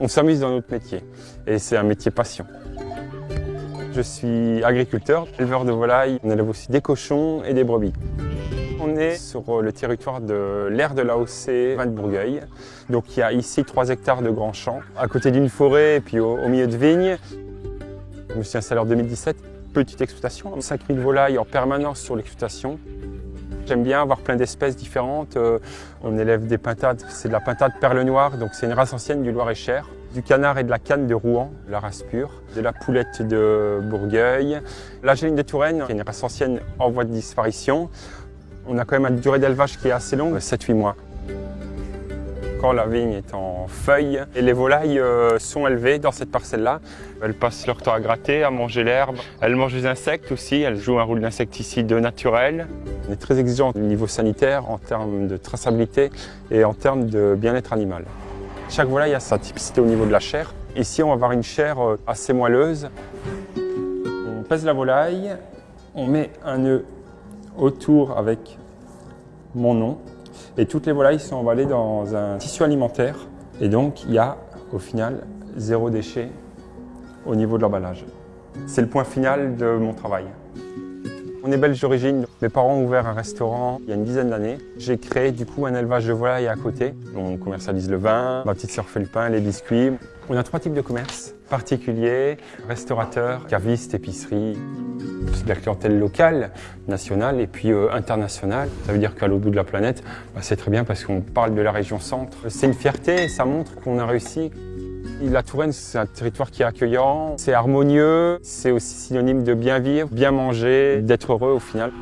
On s'amuse dans notre métier et c'est un métier passion. Je suis agriculteur, éleveur de volailles. On élève aussi des cochons et des brebis. On est sur le territoire de l'aire de l'AOC Vin de Bourgueil. Donc il y a ici 3 hectares de grands champs, à côté d'une forêt et puis au milieu de vignes. Je me suis installé en 2017, petite exploitation, 5000 volailles en permanence sur l'exploitation. J'aime bien avoir plein d'espèces différentes. On élève des pintades, c'est de la pintade perle noire, donc c'est une race ancienne du Loir-et-Cher. Du canard et de la canne de Rouen, la race pure. De la poulette de Bourgueil. La géline de Touraine, qui est une race ancienne en voie de disparition. On a quand même une durée d'élevage qui est assez longue, 7-8 mois. Quand la vigne est en feuilles et les volailles sont élevées dans cette parcelle-là. Elles passent leur temps à gratter, à manger l'herbe. Elles mangent des insectes aussi, elles jouent un rôle d'insecticide naturel. On est très exigeant au niveau sanitaire, en termes de traçabilité et en termes de bien-être animal. Chaque volaille a sa typicité au niveau de la chair. Ici, on va avoir une chair assez moelleuse. On pèse la volaille, on met un nœud autour avec mon nom. Et toutes les volailles sont emballées dans un tissu alimentaire. Et donc, il y a au final 0 déchet au niveau de l'emballage. C'est le point final de mon travail. On est belge d'origine. Mes parents ont ouvert un restaurant il y a une dizaine d'années. J'ai créé du coup un élevage de volailles à côté. On commercialise le vin, ma petite sœur fait le pain, les biscuits. On a 3 types de commerces. Particuliers, restaurateurs, cavistes, épiceries. C'est de la clientèle locale, nationale et puis internationale. Ça veut dire qu'à l'autre bout de la planète, c'est très bien parce qu'on parle de la région centre. C'est une fierté et ça montre qu'on a réussi. La Touraine, c'est un territoire qui est accueillant, c'est harmonieux, c'est aussi synonyme de bien vivre, bien manger, d'être heureux au final.